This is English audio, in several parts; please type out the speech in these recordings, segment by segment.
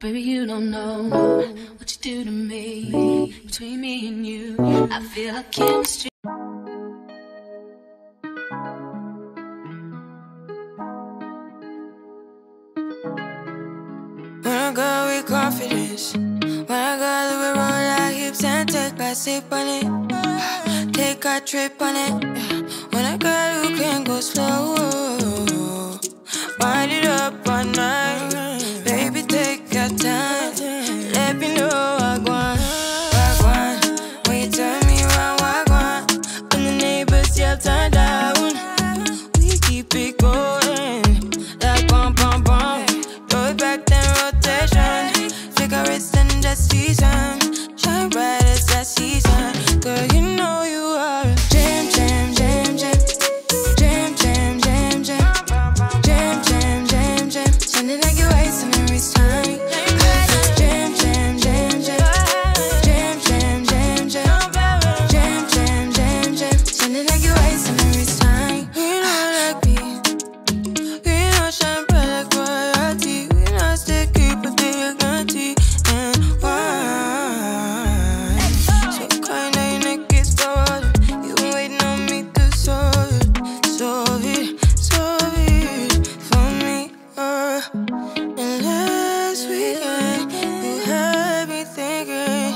Baby, you don't know what you do to me. Between me and you, I feel like chemistry. When I go with confidence, when I go with roll our hips and take a sip on it, take a trip on it. When I go, you can go slow, wind it up all night. Baby, take your time, let me know what I want. When you turn me around, what I want. When the neighbors yell turn down, we keep it going like bum bum bum. Throw it back then rotation. Cigarettes and the season, shine bright as that season. Girl, you know you are a jam, jam, jam, jam, jam, jam, jam, jam, jam, jam, jam, jam. Sounding like you're wasting every time. Jam, jam, jam, jam, jam, jam, jam, jam, jam, jam, jam, jam. Sounding like you're wasting every time. We know like me, we know shine bright like royalty. We know still keep a day guarantee and wine. So kind of your neck is stolen. You been waiting on me to solve it for me. And last weekend you had me thinking,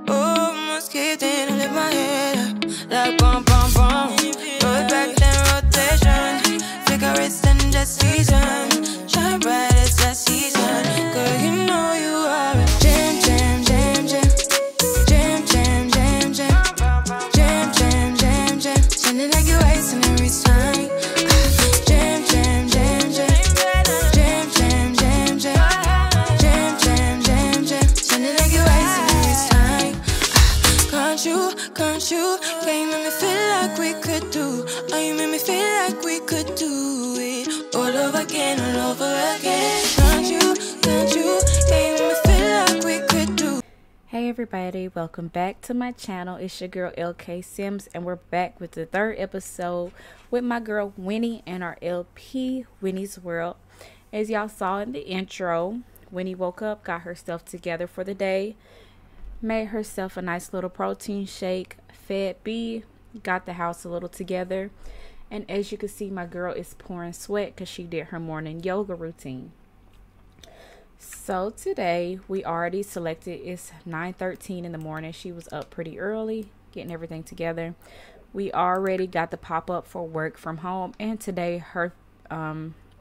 oh, must keep thinking, lift my head up like bum bum bum. Throw it back then rotation. Cigarettes and the season, shine bright as that season. Girl, you know you are a jam, jam, jam, jam, jam, jam, jam, jam, jam, jam, jam, jam. Sounding like you're wasting every time. Jam, jam, jam, jam, jam, jam, jam, jam, jam, jam, jam, jam. Sounding like you're wasting every time. Can't you? Yeah, you make me feel like we could do. Oh, you make me feel like we could do it all over again, all over again. Can't you? Yeah, you make me feel like we could do. Hey everybody, welcome back to my channel. It's your girl LK Sims, and we're back with the third episode with my girl Winnie and our LP Winnie's World. As y'all saw in the intro, Winnie woke up, got herself together for the day, made herself a nice little protein shake, fed B, got the house a little together, and as you can see, my girl is pouring sweat because she did her morning yoga routine. So today we already selected, it's 9:13 in the morning. She was up pretty early getting everything together. We already got the pop-up for work from home, and today her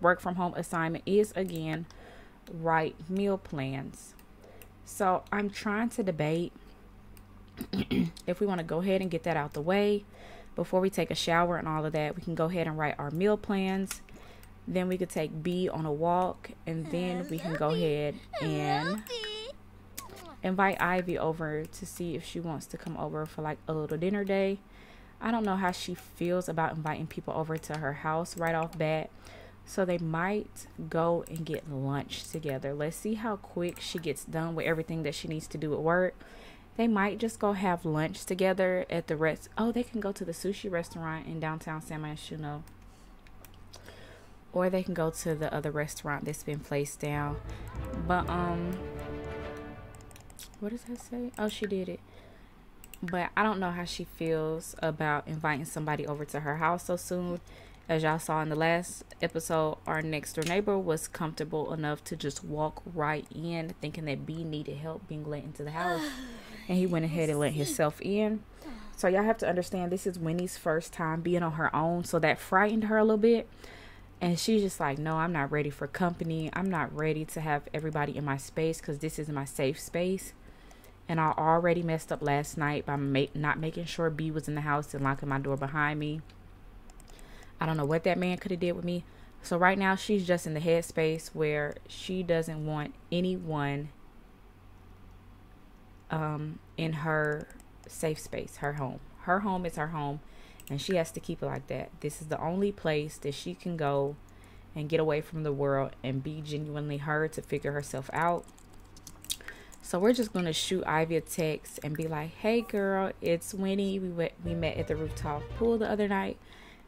work from home assignment is again write meal plans. So I'm trying to debate if we want to go ahead and get that out the way before we take a shower and all of that. We can go ahead and write our meal plans, then we could take B on a walk, and then we can go ahead and invite Ivy over to see if she wants to come over for like a little dinner day. I don't know how she feels about inviting people over to her house right off bat, so they might go and get lunch together. Let's see how quick she gets done with everything that she needs to do at work. They might just go have lunch together at the rest. Oh, they can go to the sushi restaurant in downtown San Manuel, or they can go to the other restaurant that's been placed down. But what does that say? Oh, she did it. But I don't know how she feels about inviting somebody over to her house so soon. As y'all saw in the last episode, our next door neighbor was comfortable enough to just walk right in, thinking that B needed help being let into the house, and he went ahead and let himself in. So y'all have to understand, this is Winnie's first time being on her own, so that frightened her a little bit. And she's just like, no, I'm not ready for company. I'm not ready to have everybody in my space, because this is my safe space. And I already messed up last night by not making sure B was in the house and locking my door behind me. I don't know what that man could have did with me. So right now she's just in the headspace where she doesn't want anyone in her safe space, her home. Her home is her home, and she has to keep it like that. This is the only place that she can go and get away from the world and be genuinely her, to figure herself out. So we're just going to shoot Ivy a text and be like, hey girl, it's Winnie. We met at the rooftop pool the other night,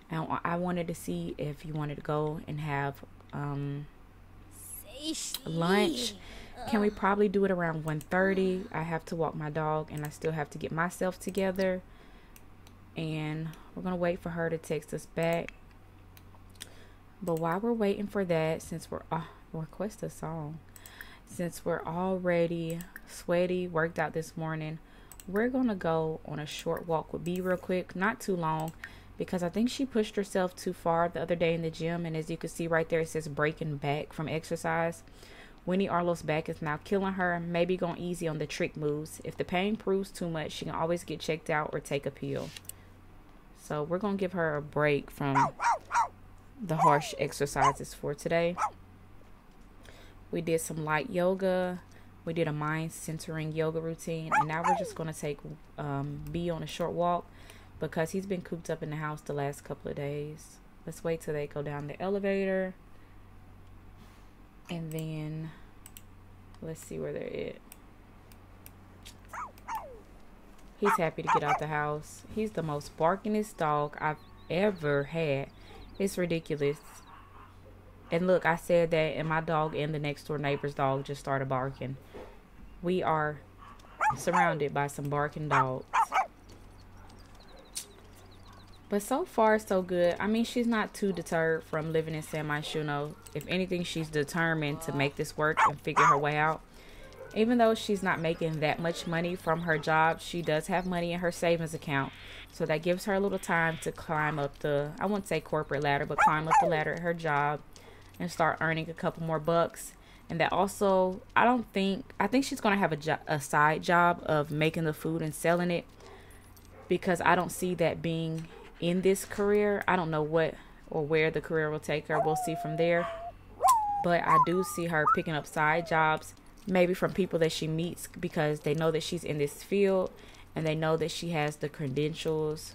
and I wanted to see if you wanted to go and have lunch Can we probably do it around 1:30? I have to walk my dog and I still have to get myself together. And we're going to wait for her to text us back. But while we're waiting for that, since we're request a song. Since we're already sweaty, worked out this morning, we're going to go on a short walk with B real quick, not too long, because I think she pushed herself too far the other day in the gym. And as you can see right there, it says breaking back from exercise. Winnie Arlo's back is now killing her. Maybe going easy on the trick moves. If the pain proves too much, she can always get checked out or take a pill. So we're going to give her a break from the harsh exercises for today. We did some light yoga. We did a mind centering yoga routine. And now we're just going to take B on a short walk because he's been cooped up in the house the last couple of days. Let's wait till they go down the elevator. And then let's see where they're at. He's happy to get out the house. He's the most barkingest dog I've ever had. It's ridiculous. And look, I said that and my dog and the next door neighbor's dog just started barking. We are surrounded by some barking dogs. But so far, so good. I mean, she's not too deterred from living in San Myshuno. If anything, she's determined to make this work and figure her way out. Even though she's not making that much money from her job, she does have money in her savings account. So that gives her a little time to climb up the, I wouldn't say corporate ladder, but climb up the ladder at her job and start earning a couple more bucks. And that also, I think she's going to have a side job of making the food and selling it, because I don't see that being in this career. I don't know what or where the career will take her. We'll see from there. But I do see her picking up side jobs, maybe from people that she meets, because they know that she's in this field and they know that she has the credentials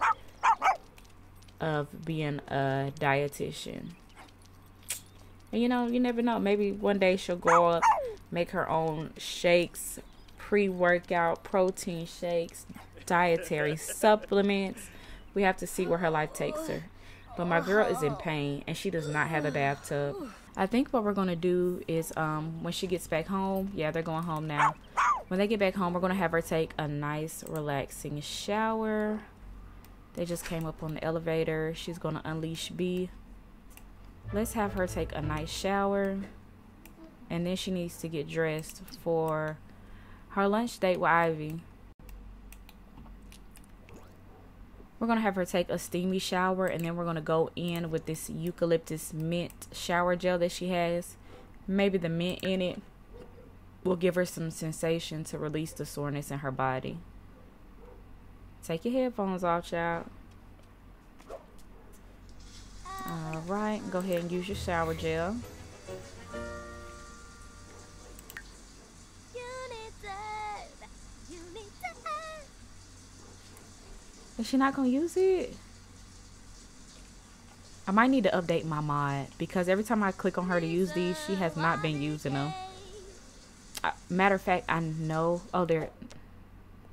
of being a dietitian. And you know, you never know. Maybe one day she'll grow up, make her own shakes, pre-workout, protein shakes, dietary supplements. We have to see where her life takes her. But my girl is in pain and she does not have a bathtub. I think what we're going to do is when she gets back home, yeah, they're going home now. When they get back home, we're going to have her take a nice, relaxing shower. They just came up on the elevator. She's going to unleash B. Let's have her take a nice shower. And then she needs to get dressed for her lunch date with Ivy. We're going to have her take a steamy shower, and then we're going to go in with this eucalyptus mint shower gel that she has. Maybe the mint in it will give her some sensation to release the soreness in her body. Take your headphones off, child. Alright, go ahead and use your shower gel. Is she not going to use it? I might need to update my mod, because every time I click on her to use these, she has not been using them. Matter of fact, I know. Oh, there.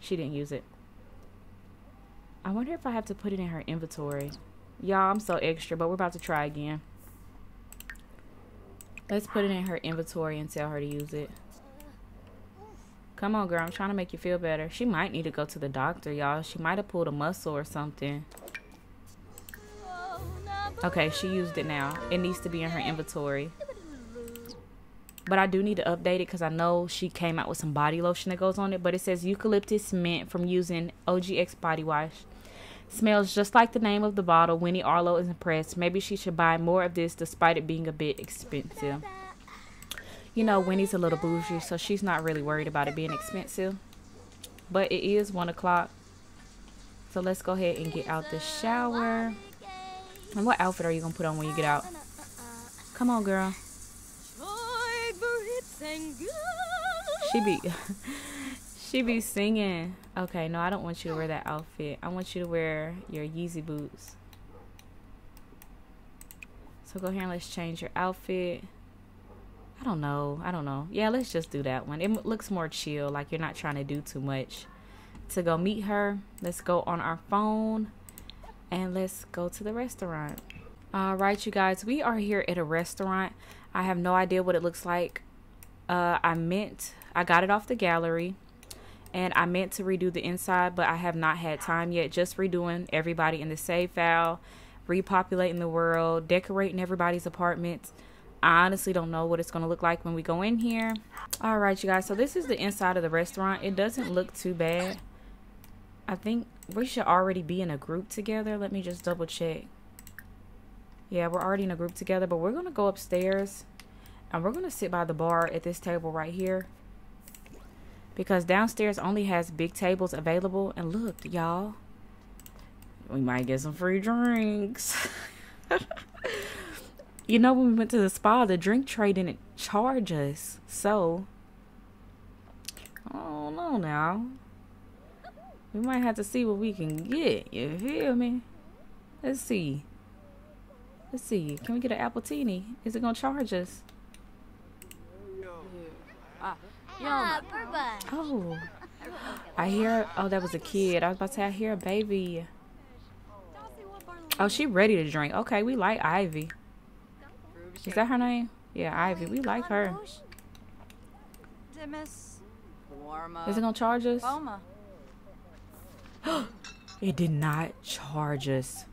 She didn't use it. I wonder if I have to put it in her inventory. Y'all, I'm so extra, but we're about to try again. Let's put it in her inventory and tell her to use it. Come on, girl. I'm trying to make you feel better. She might need to go to the doctor, y'all. She might have pulled a muscle or something. Okay, she used it now. It needs to be in her inventory. But I do need to update it because I know she came out with some body lotion that goes on it. But it says eucalyptus mint from using OGX body wash. Smells just like the name of the bottle. Winnie Arlo is impressed. Maybe she should buy more of this despite it being a bit expensive. You know, Winnie's a little bougie, so she's not really worried about it being expensive. But it is 1 o'clock. So let's go ahead and get out the shower. And what outfit are you going to put on when you get out? Come on, girl. She be singing. Okay, no, I don't want you to wear that outfit. I want you to wear your Yeezy boots. So go ahead and let's change your outfit. I don't know. Yeah, let's just do that one. It looks more chill, like you're not trying to do too much. To go meet her, let's go on our phone and let's go to the restaurant. All right, you guys, we are here at a restaurant. I have no idea what it looks like I got it off the gallery, and I meant to redo the inside, but I have not had time yet. Just redoing everybody in the save file, repopulating the world, decorating everybody's apartments. I honestly don't know what it's going to look like when we go in here. All right, you guys. So this is the inside of the restaurant. It doesn't look too bad. I think we should already be in a group together. Let me just double check. Yeah, we're already in a group together, but we're going to go upstairs and we're going to sit by the bar at this table right here, because downstairs only has big tables available. And look, y'all, we might get some free drinks. You know, when we went to the spa, the drink tray didn't charge us. So, I don't know now. We might have to see what we can get. You feel me? Let's see. Let's see. Can we get an appletini? Is it going to charge us? Oh. I hear... Oh, that was a kid. I was about to say, I hear a baby. Oh, she ready to drink. Okay, we like Ivy. Is that her name? Yeah, Ivy. We like her. Is it gonna charge us? It did not charge us.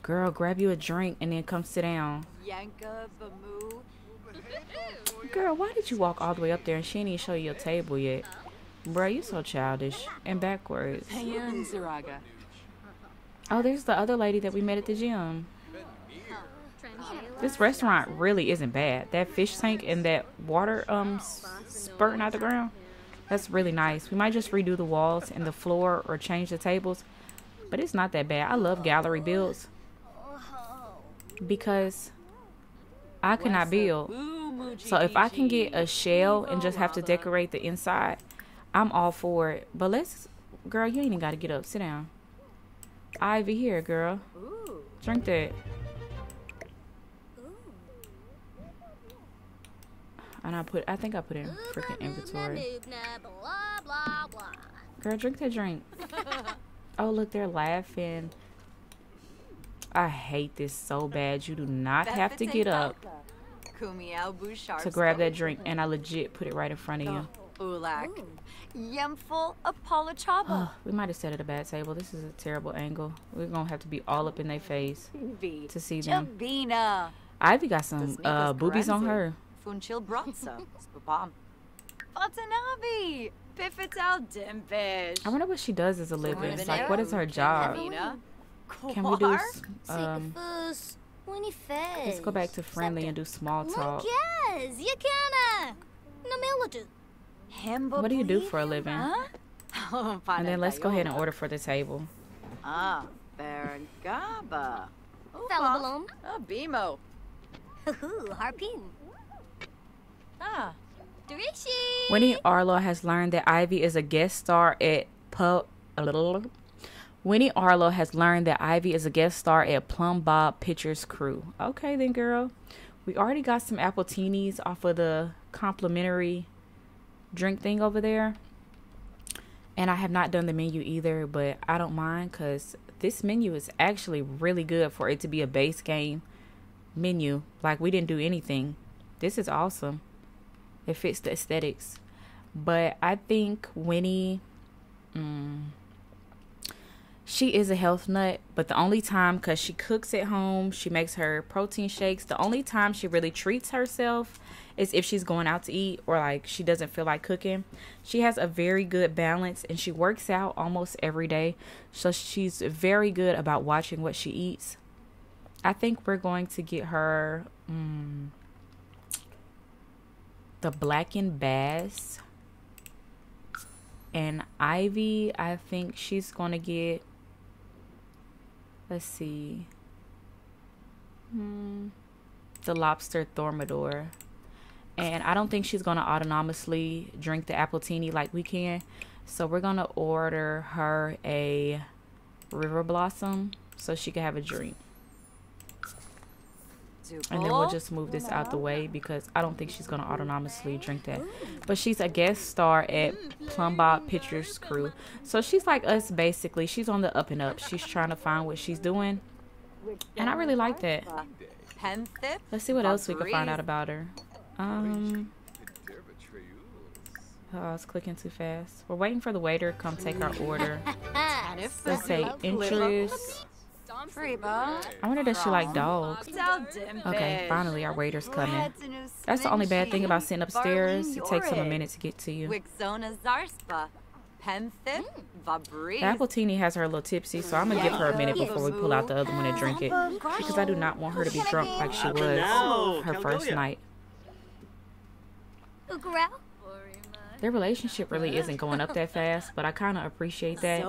Girl, grab you a drink and then come sit down. Girl, why did you walk all the way up there and she didn't even show you your table yet? Bruh, you so childish and backwards. Oh, there's the other lady that we met at the gym. This restaurant really isn't bad. That fish tank and that water spurting out the ground, that's really nice. We might just redo the walls and the floor or change the tables, but it's not that bad. I love gallery builds because I cannot build. So if I can get a shell and just have to decorate the inside, I'm all for it. But let's, girl, you ain't even got to get up. Sit down. Ivy, here, girl. Drink that. And I think I put it in freaking inventory. Girl, drink that drink. Oh, look, they're laughing. I hate this so bad. You do not have to get up to grab that drink. And I legit put it right in front of you. We might have set at a bad table. This is a terrible angle. We're going to have to be all up in their face to see them. Ivy got some boobies on her. Funchil Bronza, Spabam. Watanabe, Pifital Dimpish. I wonder what she does as a living. Like, what is her job? Can we do, let's go back to friendly and do small talk. What do you do for a living? And then let's go ahead and order for the table. Bergaba. Bimo. Harpin. Winnie Arlo has learned that Ivy is a guest star at Winnie Arlo has learned that Ivy is a guest star at Plum Bob Pictures Crew. Okay then, girl. We already got some appletinis off of the complimentary drink thing over there. And I have not done the menu either, but I don't mind because this menu is actually really good for it to be a base game menu. Like, we didn't do anything. This is awesome. It fits the aesthetics. But I think Winnie, she is a health nut, but the only time, because she cooks at home, she makes her protein shakes, the only time she really treats herself is if she's going out to eat or like she doesn't feel like cooking. She has a very good balance and she works out almost every day, so she's very good about watching what she eats. I think we're going to get her the blackened bass. And Ivy, I think she's going to get, let's see, the lobster thermidor. And I don't think she's going to autonomously drink the appletini like we can. So we're going to order her a river blossom so she can have a drink. And then we'll just move this out the way because I don't think she's going to autonomously drink that. But she's a guest star at Plum Bob Pictures Crew. So she's like us, basically. She's on the up and up. She's trying to find what she's doing. And I really like that. Let's see what else we can find out about her. Oh, I was clicking too fast. We're waiting for the waiter to come take our order. Let's say interest. I wonder does she like dogs? Okay, finally our waiter's coming. That's the only bad thing about sitting upstairs. It takes them a minute to get to you. The Appletini has her a little tipsy, so I'm gonna give her a minute before we pull out the other one and drink it, because I do not want her to be drunk like she was her first night. Their relationship really isn't going up that fast, but I kind of appreciate that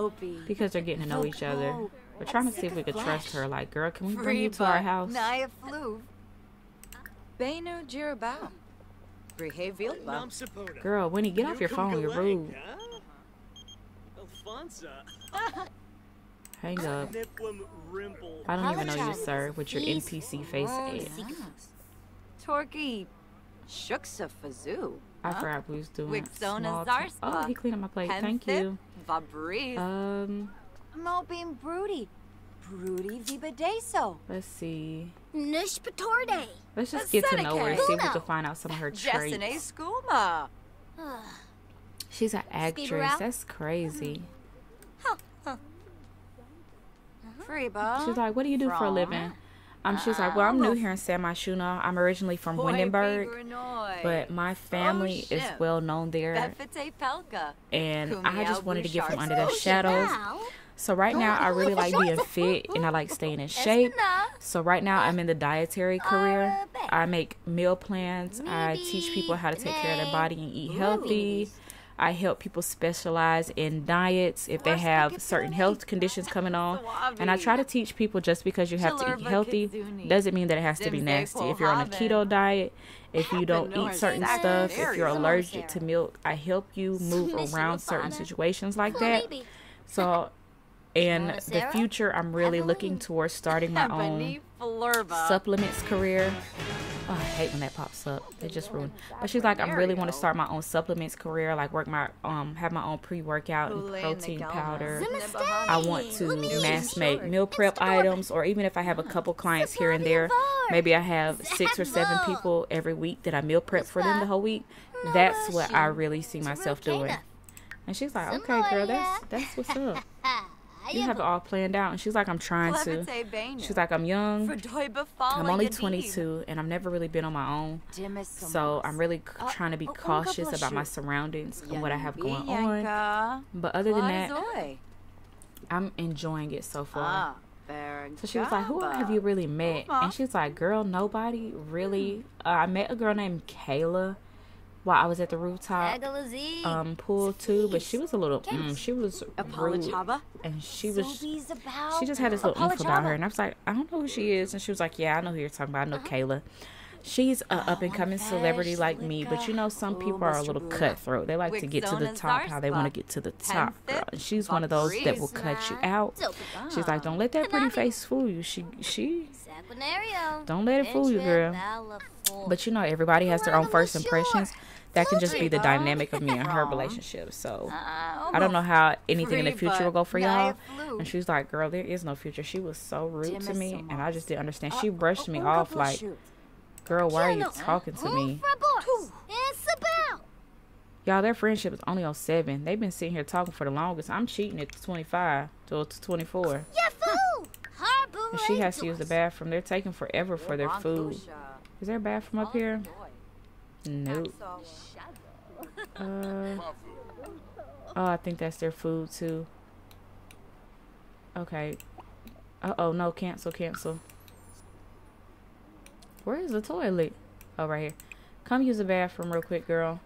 because they're getting to know each other. We're trying to see if we could trust her. Like, girl, can we bring you to our house? Girl, Winnie, get off your phone. You're rude. Hang up. I don't even know you, sir, with your NPC face ass. Torky Shuksa Fazoo. I forgot we was doing small talk. Oh, he cleaned up my plate. Thank you. Moping Broody. Broody Vibadeso. Let's see. Nush Patorde. Let's just get to know her and see if we can find out some of her traits. Skuma. She's an actress. That's crazy. She's like, what do you do for a living? She's like, well, I'm new here in San Mashuna. I'm originally from Windenburg, but my family is well known there, and I just wanted to get from under their shadows. So right now, I really like being fit, and I like staying in shape. So right now, I'm in the dietary career. I make meal plans. I teach people how to take care of their body and eat healthy. I help people specialize in diets if they have certain health conditions coming on. And I try to teach people just because you have to eat healthy doesn't mean that it has to be nasty. If you're on a keto diet, if you don't eat certain stuff, if you're allergic to milk, I help you move around certain situations like that. So in the future, I'm really looking towards starting my own supplements career. Oh, I hate when that pops up. It just ruined. But she's like, I really want to start my own supplements career, like work my have my own pre-workout and protein powder. I want to mass make meal prep items, or even if I have a couple clients here and there, maybe I have 6 or 7 people every week that I meal prep for them the whole week. That's what I really see myself doing. And she's like, okay, girl, that's what's up. You have it all planned out. And she's like, I'm trying to. She's like, I'm young. I'm only 22, and I've never really been on my own. So I'm really trying to be cautious about my surroundings and what I have going on. But other than that, I'm enjoying it so far. So she was like, who have you really met? And she's like, girl, nobody really. I met a girl named Kayla while I was at the rooftop pool too, but she was a little she was rude, and she just had this little oomph about her, and I was like, I don't know who she is. And she was like, yeah, I know who you're talking about. I know Kayla. She's an up and coming celebrity like me, but you know, some people are a little cutthroat. They like to get to the top how they want to get to the top, girl. And she's one of those that will cut you out. She's like, don't let that pretty face fool you. She don't let it fool you, girl. But you know, everybody has their own first impressions. That can just be the dynamic of me and her relationship. So I don't know how anything in the future will go for y'all. And she was like, girl, there is no future. She was so rude to me, and I just didn't understand. She brushed me off like, girl, why are you talking to me? Y'all, their friendship is only on 7. They've been sitting here talking for the longest. I'm cheating at 25 to 24. And she has to use the bathroom. They're taking forever for their food. Is there a bathroom up here? Nope. Oh, I think that's their food too. Okay. Uh-oh, no, cancel. Where is the toilet? Oh, right here. Come use the bathroom real quick, girl.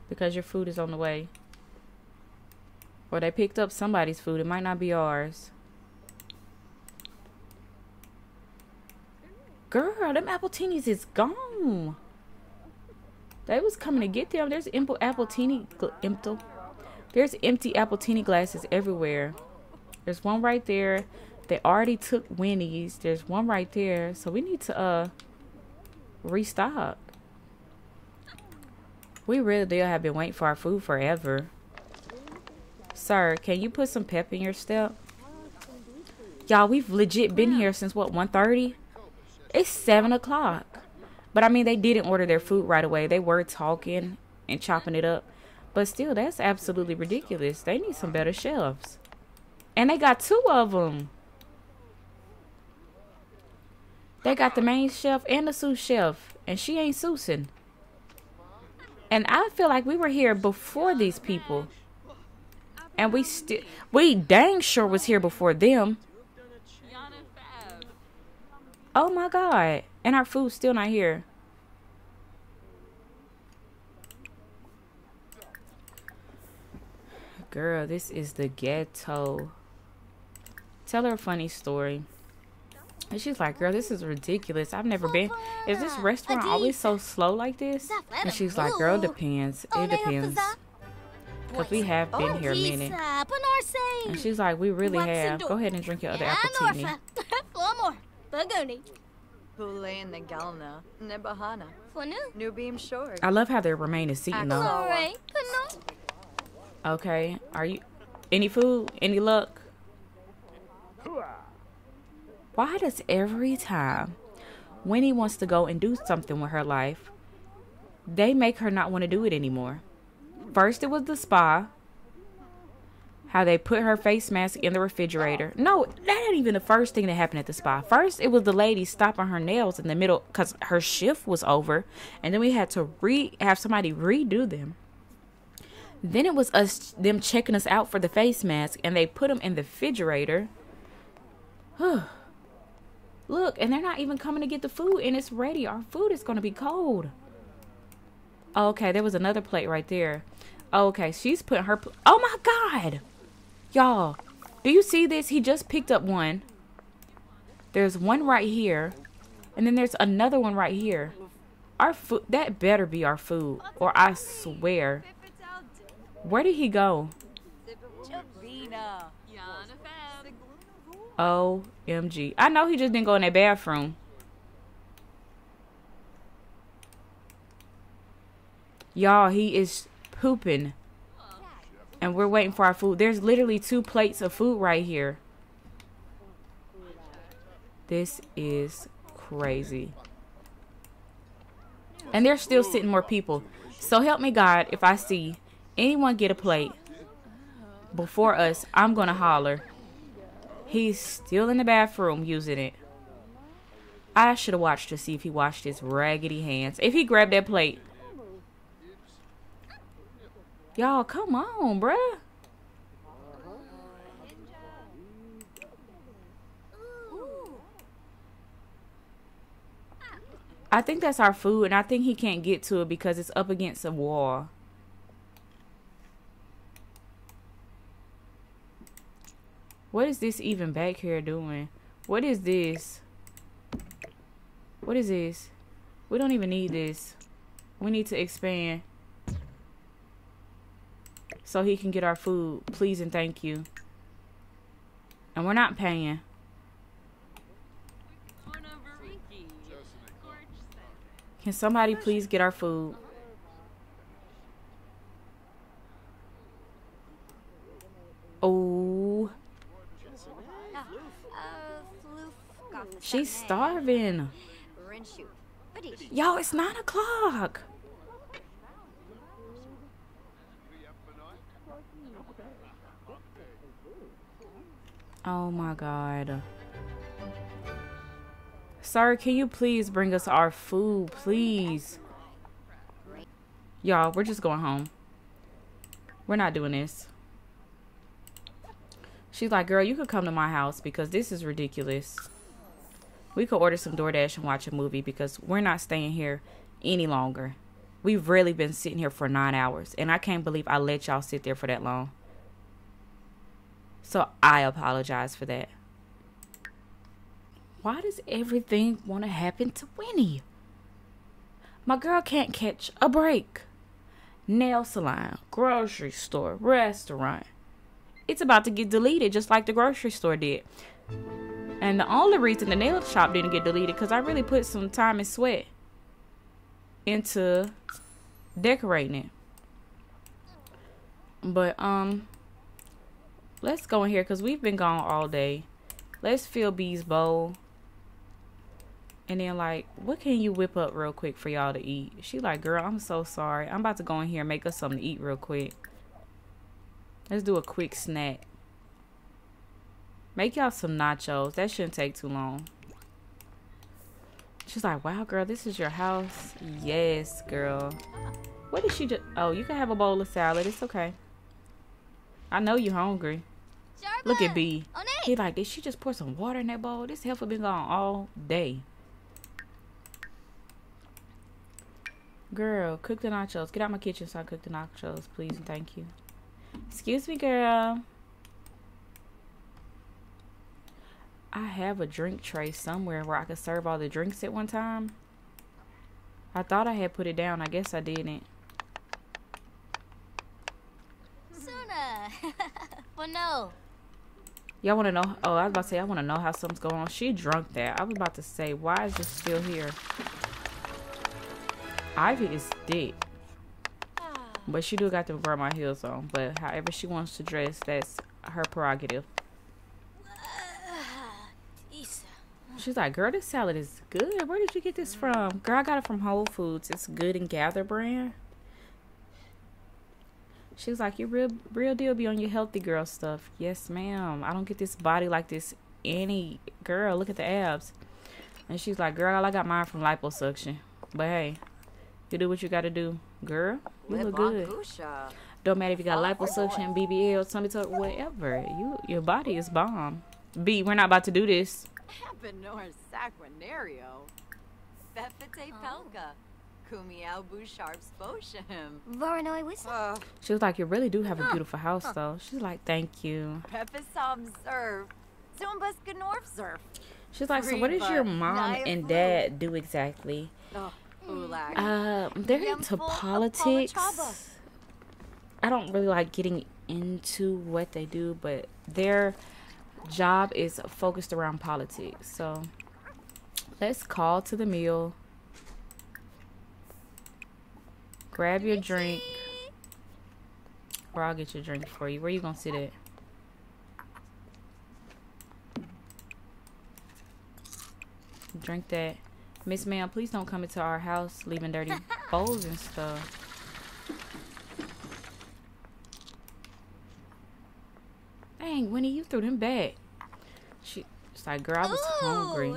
Because your food is on the way. Or they picked up somebody's food. It might not be ours. Girl, them appletinis is gone. They was coming to get them. There's empty appletini glasses everywhere. There's one right there. They already took Winnie's. There's one right there. So we need to restock. We really have been waiting for our food forever. Sir, can you put some pep in your step? Y'all, we've legit been here since what, 1:30? It's 7 o'clock. But I mean, they didn't order their food right away. They were talking and chopping it up. But still, that's absolutely ridiculous. They need some better chefs. And they got 2 of them. They got the main chef and the sous chef. And she ain't Susan. And I feel like we were here before these people. And we dang sure was here before them. Oh my God. And our food's still not here. Girl, this is the ghetto. Tell her a funny story. And she's like, girl, this is ridiculous. I've never been. Is this restaurant always so slow like this? And she's like, girl, depends. It depends. Because we have been here a minute. And she's like, we really have. Go ahead and drink your other appletini. I love how they're remaining seating though. Okay, are you... Any food? Any luck? Why does every time Winnie wants to go and do something with her life, they make her not want to do it anymore? First it was the spa. How they put her face mask in the refrigerator. No, that ain't even the first thing that happened at the spa. First, it was the lady stopping her nails in the middle because her shift was over. And then we had to have somebody redo them. Then it was them checking us out for the face mask. And they put them in the refrigerator. Look, and they're not even coming to get the food. And it's ready. Our food is going to be cold. Okay, there was another plate right there. Okay, she's putting her... Oh my God! Y'all, do you see this? He just picked up one. There's one right here. And then there's another one right here. Our food... That better be our food. Or I swear. Where did he go? OMG. I know he just didn't go in that bathroom. Y'all, he is pooping. And we're waiting for our food. There's literally 2 plates of food right here. This is crazy. And there's still sitting more people. So help me God, if I see anyone get a plate before us, I'm going to holler. He's still in the bathroom using it. I should have watched to see if he washed his raggedy hands. If he grabbed that plate. Y'all, come on, bruh. I think that's our food, and I think he can't get to it because it's up against a wall. What is this even back here doing? What is this? What is this? We don't even need this. We need to expand. So he can get our food. Please and thank you. And we're not paying. Can somebody please get our food? Oh. She's starving. Yo, it's 9 o'clock. Oh my God. Sir, can you please bring us our food, please? Y'all, we're just going home. We're not doing this. She's like, girl, you could come to my house because this is ridiculous. We could order some DoorDash and watch a movie because we're not staying here any longer. We've really been sitting here for 9 hours. And I can't believe I let y'all sit there for that long. So I apologize for that. Why does everything want to happen to Winnie? My girl can't catch a break. Nail salon, grocery store, restaurant. It's about to get deleted just like the grocery store did. And the only reason the nail shop didn't get deleted because I really put some time and sweat into decorating it. But let's go in here because we've been gone all day. Let's fill B's bowl. And then like, what can you whip up real quick for y'all to eat? She like, girl, I'm so sorry. I'm about to go in here and make us something to eat real quick. Let's do a quick snack. Make y'all some nachos. That shouldn't take too long. She's like, wow, girl, this is your house? Yes, girl. What did she just... Oh, you can have a bowl of salad. It's okay. I know you're hungry. Look at B. He like, did she just pour some water in that bowl? This heifer been gone all day. Girl, cook the nachos. Get out my kitchen so I cook the nachos, please and thank you. Excuse me, girl. I have a drink tray somewhere where I could serve all the drinks at one time. I thought I had put it down. I guess I didn't. Suna. Well, no. Y'all want to know? Oh, I was about to say, I want to know how something's going on. She drunk that. I was about to say, why is this still here? Ivy is thick. But she do got them grandma heels on. But however she wants to dress, that's her prerogative. She's like, girl, this salad is good. Where did you get this from? Girl, I got it from Whole Foods. It's Good and Gather brand. She's like, you real deal be on your healthy girl stuff. Yes, ma'am. I don't get this body like this any girl. Look at the abs. And she's like, girl, I got mine from liposuction. But hey, you do what you got to do. Girl, you look good. Don't matter if you got liposuction, BBL, tummy tuck, whatever. Your body is bomb. B, we're not about to do this. Benor Sacranario. Befete Pelka. Kumiao Bouchard Sposhim. Voronoi Wissa. She was like, you really do have a beautiful house, though. She's like, thank you. Pepisam Serve. Zumbus Gnorf Surf. She's like, so what does your mom and dad do exactly? They're into politics. I don't really like getting into what they do, but their job is focused around politics. So let's call to the meal. Grab your drink, or I'll get your drink for you. Where you gonna sit at? Drink that. Miss ma'am, please don't come into our house leaving dirty bowls and stuff. Dang, Winnie, you threw them back. She's like, girl, I was hungry.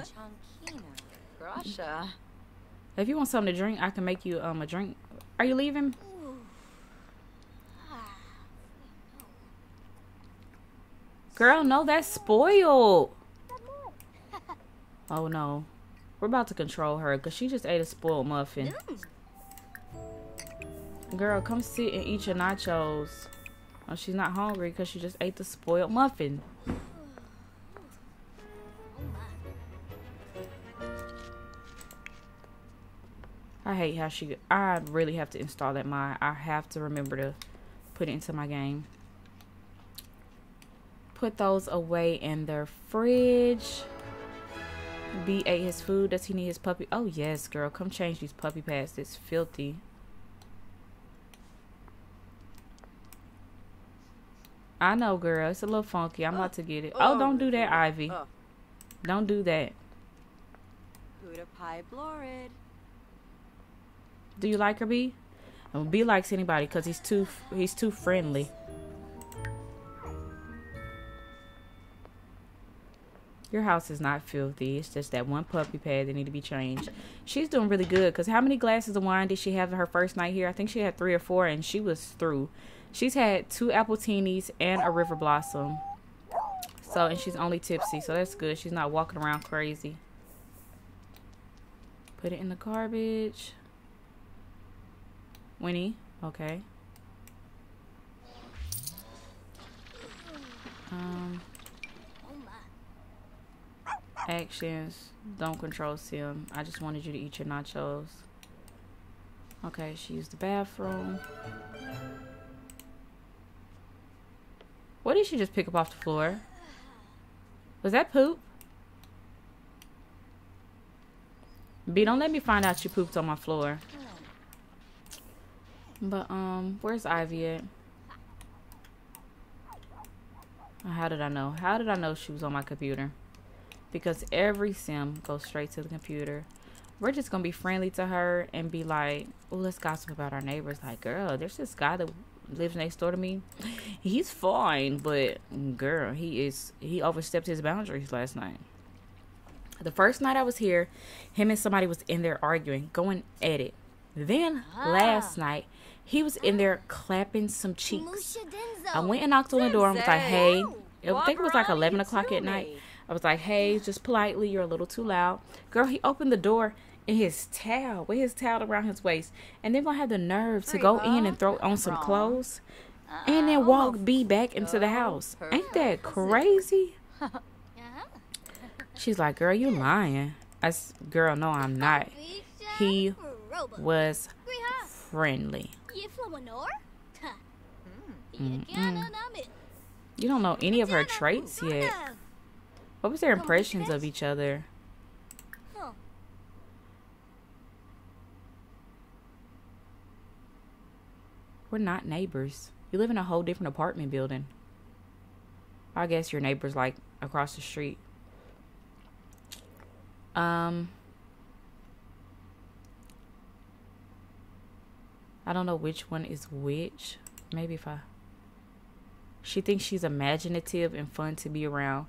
If you want something to drink, I can make you a drink. Are you leaving? Girl, no, that's spoiled. Oh no. We're about to control her because she just ate a spoiled muffin. Girl, come sit and eat your nachos. Oh, she's not hungry because she just ate the spoiled muffin. I hate how I really have to install that mod. I have to remember to put it into my game. Put those away in their fridge. B ate his food. Does he need his puppy? Oh, yes, girl. Come change these puppy pads. It's filthy. I know, girl. It's a little funky. I'm about to get it. Oh, don't do that, Ivy. Don't do that. Do you like her, B? And B likes anybody because he's too friendly. Your house is not filthy. It's just that one puppy pad that need to be changed. She's doing really good because how many glasses of wine did she have in her first night here? I think she had 3 or 4 and she was through. She's had 2 appletinis and a river blossom. So, and she's only tipsy, so that's good. She's not walking around crazy. Put it in the garbage. Winnie, okay. Actions, don't control Sim. I just wanted you to eat your nachos. Okay, she used the bathroom. What did she just pick up off the floor? Was that poop? B, don't let me find out you pooped on my floor. But, where's Ivy at? How did I know? How did I know she was on my computer? because every sim goes straight to the computer. We're just gonna be friendly to her and be like, oh, let's gossip about our neighbors. Like, girl, there's this guy that lives next door to me. He's fine, but girl, he overstepped his boundaries last night. The first night I was here, him and somebody was in there arguing, going at it. Then last night, he was in there clapping some cheeks. I went and knocked on the door and was like, hey, I think it was like 11 o'clock at night. I was like, hey, just politely, you're a little too loud. Girl, he opened the door in his towel, with his towel around his waist. And then gonna have the nerve to go in and throw on some clothes. And then walk B back into the house. Ain't that crazy? She's like, girl, you lying. Girl, no, I'm not. He was friendly. You don't know any of her traits yet. What was their impressions of each other? We're not neighbors. You live in a whole different apartment building. I guess your neighbor's like across the street. I don't know which one is which. Maybe if she thinks she's imaginative and fun to be around,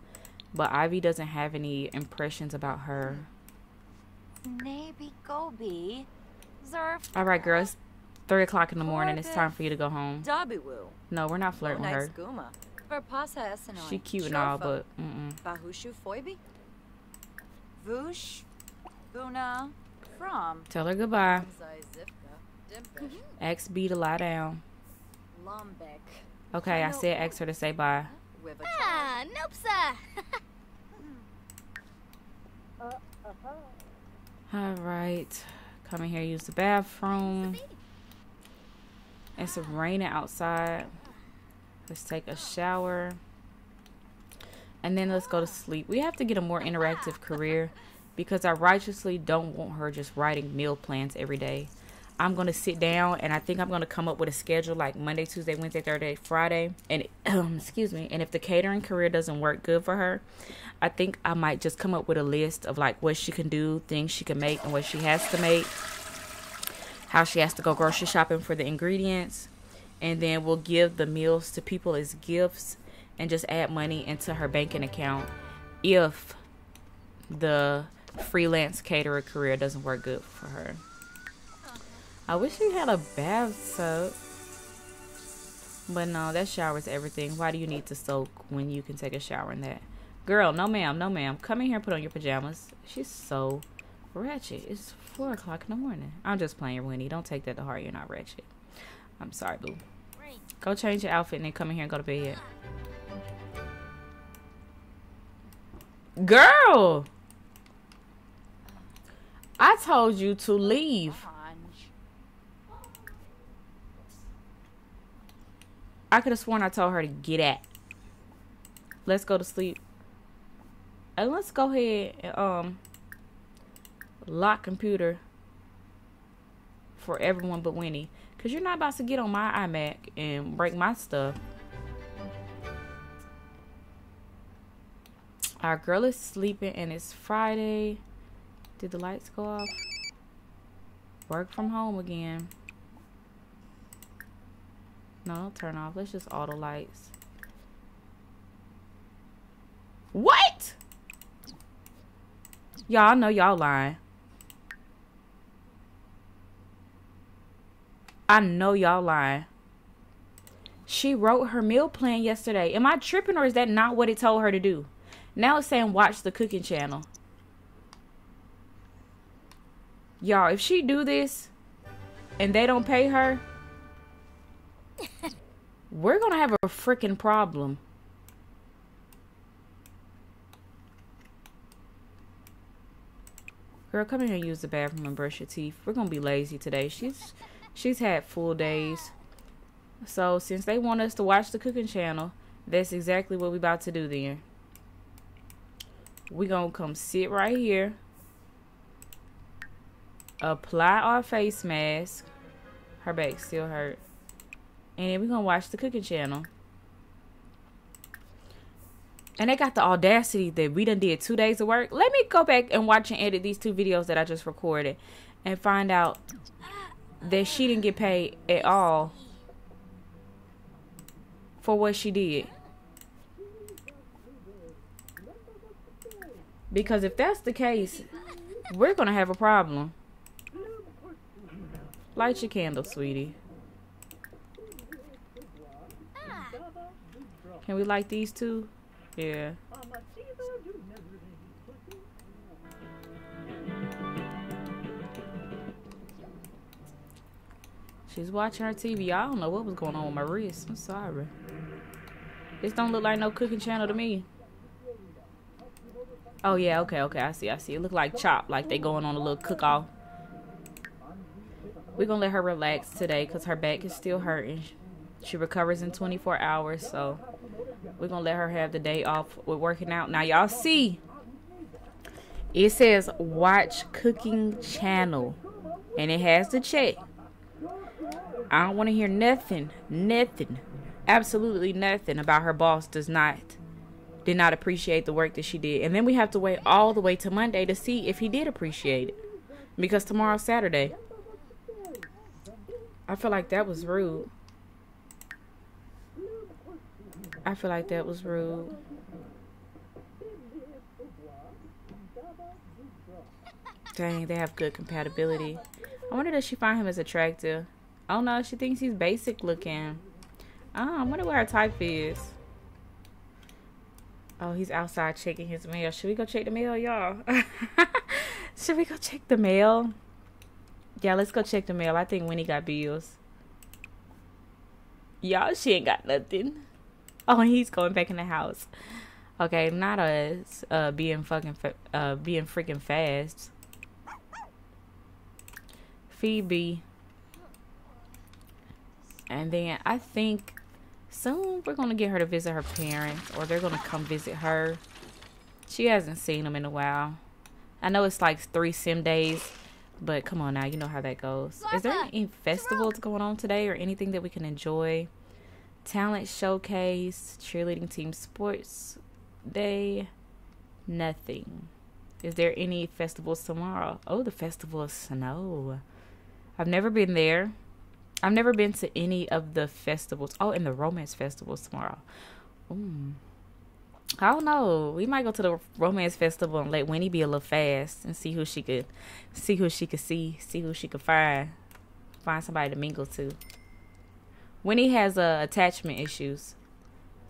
but Ivy doesn't have any impressions about her. Maybe Gobi. Zerf. All right, girls. 3 o'clock in the morning. It's time for you to go home. No, we're not flirting with her. She cute and all, but tell her goodbye. Ask B to lie down. Okay, I said ask her to say bye. Nope, sir. All right. Come in here, use the bathroom. It's raining outside. Let's take a shower. And then let's go to sleep. We have to get a more interactive career because I righteously don't want her just writing meal plans every day. I'm going to sit down and I think I'm going to come up with a schedule like Monday, Tuesday, Wednesday, Thursday, Friday. And excuse me. And if the catering career doesn't work good for her, I think I might just come up with a list of like what she can do, things she can make and what she has to make. How she has to go grocery shopping for the ingredients. And then we'll give the meals to people as gifts and just add money into her banking account if the freelance caterer career doesn't work good for her. I wish you had a bathtub. But no, that shower's everything. Why do you need to soak when you can take a shower in that? Girl, no ma'am, no ma'am. Come in here and put on your pajamas. She's so ratchet. It's 4 o'clock in the morning. I'm just playing, Winnie. Don't take that to heart. You're not ratchet. I'm sorry, boo. Go change your outfit and then come in here and go to bed. Girl! I told you to leave. I could have sworn I told her to get at. Let's go to sleep. And let's go ahead and lock computer for everyone but Winnie. Because you're not about to get on my iMac and break my stuff. Our girl is sleeping and it's Friday. Did the lights go off? Work from home again. No, don't turn off. Let's just auto lights. What? Y'all know y'all lying. I know y'all lying. She wrote her meal plan yesterday. Am I tripping or is that not what it told her to do? Now it's saying watch the cooking channel. Y'all, if she do this and they don't pay her, we're gonna have a freaking problem. Girl, come in here and use the bathroom and brush your teeth. We're gonna be lazy today. She's had full days. So since they want us to watch the cooking channel, that's exactly what we about to do then. We gonna come sit right here. Apply our face mask. Her back still hurt. And then we're gonna watch the cooking channel. And they got the audacity that we done did 2 days of work. Let me go back and watch and edit these 2 videos that I just recorded and find out that she didn't get paid at all for what she did. Because if that's the case, we're going to have a problem. Light your candle, sweetie. Can we light these 2? Yeah. She's watching her TV. I don't know what was going on with my wrist. I'm sorry. This don't look like no cooking channel to me. Oh, yeah. Okay. I see. It look like Chop. Like they going on a little cook-off. We're going to let her relax today because her back is still hurting. She recovers in 24 hours. So we're going to let her have the day off with working out. Now, y'all see. It says watch cooking channel. And it has the check. I don't want to hear nothing, absolutely nothing about her boss did not appreciate the work that she did. And then we have to wait all the way to Monday to see if he did appreciate it. Because tomorrow's Saturday. I feel like that was rude. Dang, they have good compatibility. I wonder does she find him as attractive? Oh no, she thinks he's basic looking. Oh, I wonder what her type is. Oh, he's outside checking his mail. Should we go check the mail, y'all? Should we go check the mail? Yeah, let's go check the mail. I think Winnie got bills. Y'all, she ain't got nothing. Oh, and he's going back in the house. Okay, not us being freaking fast. Phoebe. And then I think soon we're going to get her to visit her parents, or they're going to come visit her. She hasn't seen them in a while. I know it's like 3 sim days, but come on now, you know how that goes. Is there any festivals going on today or anything that we can enjoy? Talent showcase, cheerleading team sports day, nothing. Is there any festivals tomorrow? Oh, the Festival of Snow. I've never been there. I've never been to any of the festivals. Oh, and the romance festivals tomorrow. I don't know. We might go to the romance festival and let Winnie be a little fast and see who she could find somebody to mingle to. Winnie has attachment issues,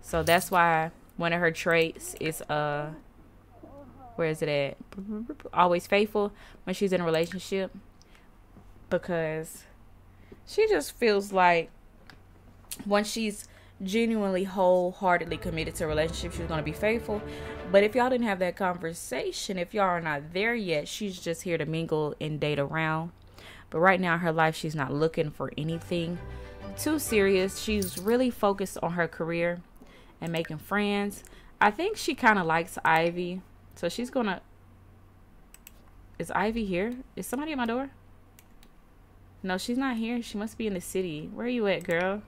so that's why one of her traits is where is it at? Always faithful when she's in a relationship, because she just feels like once she's genuinely wholeheartedly committed to a relationship, she's going to be faithful. But if y'all didn't have that conversation, if y'all are not there yet, she's just here to mingle and date around. But right now in her life, she's not looking for anything too serious. She's really focused on her career and making friends. I think she kind of likes Ivy, so she's gonna... Is Ivy here? Is somebody at my door? No, she's not here. She must be in the city. Where are you at, girl?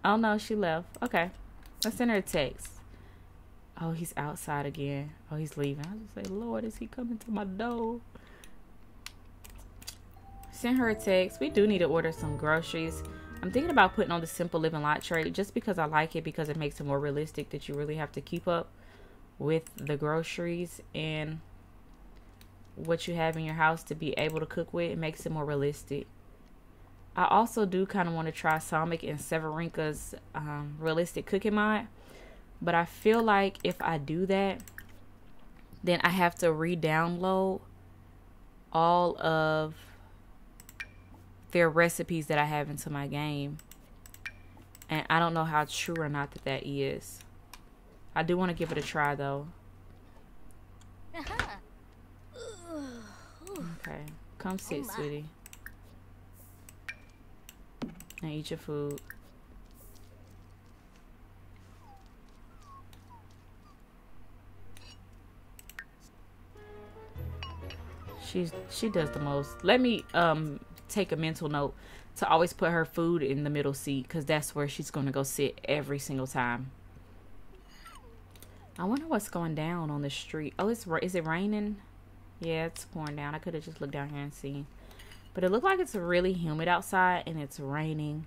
Oh, no, she left. Okay. Let's send her a text. Oh, he's outside again. Oh, he's leaving. I just say, Lord, is he coming to my door? Send her a text. We do need to order some groceries. I'm thinking about putting on the Simple Living lot tray just because I like it, because it makes it more realistic that you really have to keep up with the groceries and what you have in your house to be able to cook with. It makes it more realistic. I also do kind of want to try Sonic and Severinka's realistic cooking mod, but I feel like if I do that, then I have to re-download all of their recipes that I have into my game, and I don't know how true or not that is. I do want to give it a try though. Okay, come sit, sweetie, and eat your food. She does the most. Let me take a mental note to always put her food in the middle seat, because that's where she's going to go sit every single time. I wonder what's going down on the street. Oh, is it raining? Yeah, it's pouring down. I could have just looked down here and seen. But it looked like it's really humid outside and it's raining.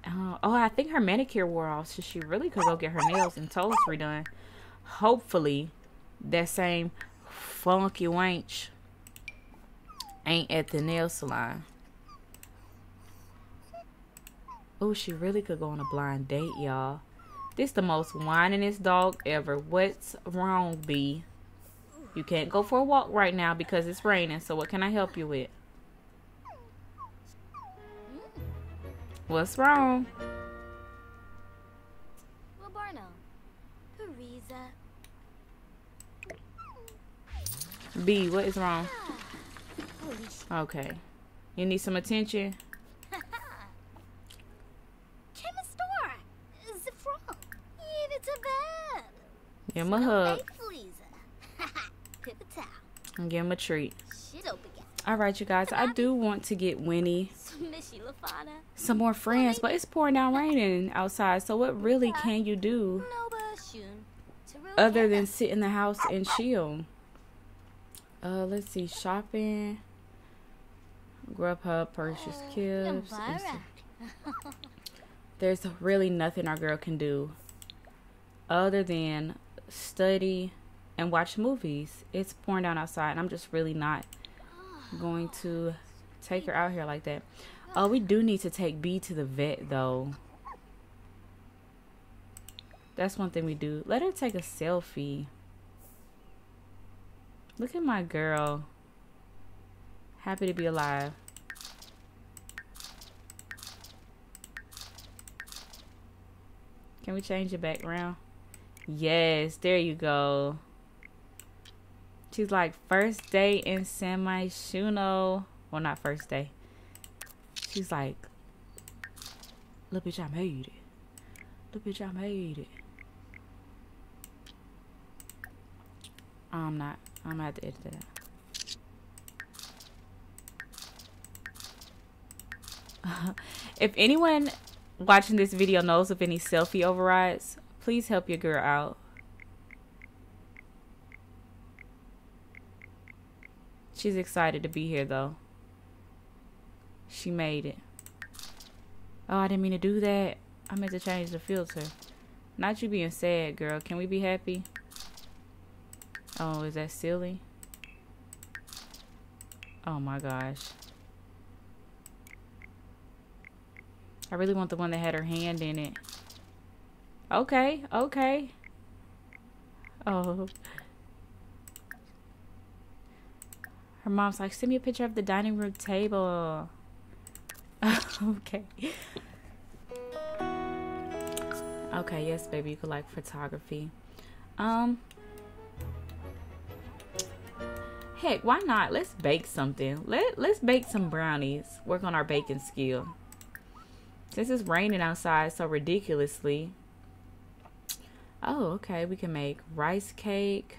Oh, I think her manicure wore off, so she really could go get her nails and toes redone. Hopefully, that same funky wench ain't at the nail salon. Oh, she really could go on a blind date, y'all. This the most whiningest dog ever. What's wrong, B? You can't go for a walk right now because it's raining, so what can I help you with? What's wrong? Labarno. Pariza. B, what is wrong? Okay. You need some attention? Chemistor. Zifron. It's a bad. Give him a hug. Pipita. And give him a treat. Shit open. Alright, you guys. I do want to get Winnie some more friends, but it's pouring down raining outside. So what really can you do other than sit in the house and chill? Let's see. Shopping. Grubhub, purchase gifts. There's really nothing our girl can do other than study and watch movies. It's pouring down outside and I'm just really not going to take her out here like that. Oh, we do need to take B to the vet though. That's one thing we do. Let her take a selfie. Look at my girl. Happy to be alive. Can we change the background? Yes, there you go. She's like, first day in San Myshuno. Well, not first day. She's like, look, bitch, I made it. Look, bitch, I made it. I'm not. I'm gonna have to edit that out. If anyone watching this video knows of any selfie overrides, please help your girl out. She's excited to be here though. She made it. Oh, I didn't mean to do that. I meant to change the filter. Not you being sad, girl. Can we be happy? Oh, is that silly? Oh my gosh. I really want the one that had her hand in it. Okay, okay. Oh. Her mom's like, send me a picture of the dining room table. Okay. Okay, yes, baby, you could like photography. Heck, why not? Let's bake something. Let's bake some brownies. Work on our baking skill. Since it's raining outside so ridiculously. Oh, okay. We can make rice cake,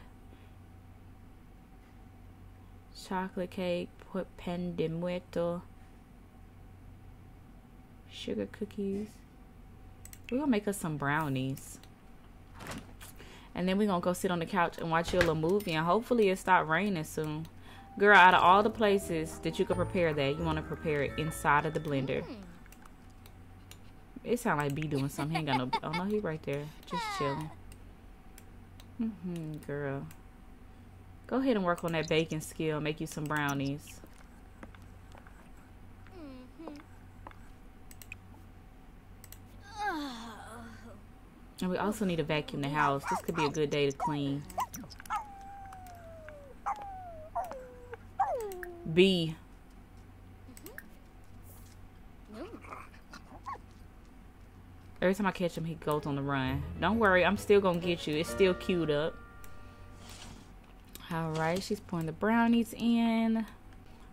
chocolate cake, pan de muerto, sugar cookies. We're gonna make us some brownies. And then we're gonna go sit on the couch and watch a little movie, and hopefully it stop raining soon. Girl, out of all the places that you could prepare that, you want to prepare it inside of the blender. It sound like B doing something. He ain't got no. Oh no, he right there, just chilling. Girl, go ahead and work on that baking skill. Make you some brownies. And we also need to vacuum the house. This could be a good day to clean. B. Every time I catch him, he goes on the run. Don't worry, I'm still gonna get you. It's still queued up. Alright, she's pouring the brownies in.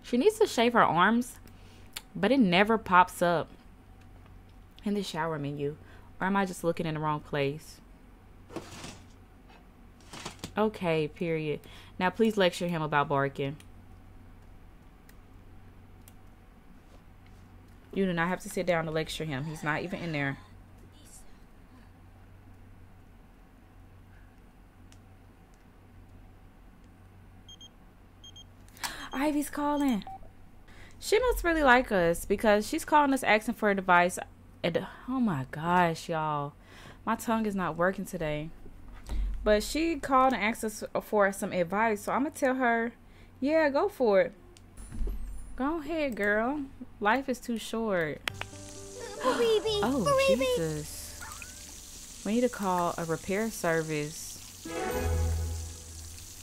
She needs to shave her arms, but it never pops up in the shower menu. Or am I just looking in the wrong place? Okay, period. Now please lecture him about barking. You do not have to sit down to lecture him. He's not even in there. Ivy's calling. She must really like us because she's calling us asking for advice. And oh my gosh, y'all. My tongue is not working today. But she called and asked us for some advice. So I'm going to tell her, yeah, go for it. Go ahead, girl. Life is too short. Oh, Jesus. We need to call a repair service.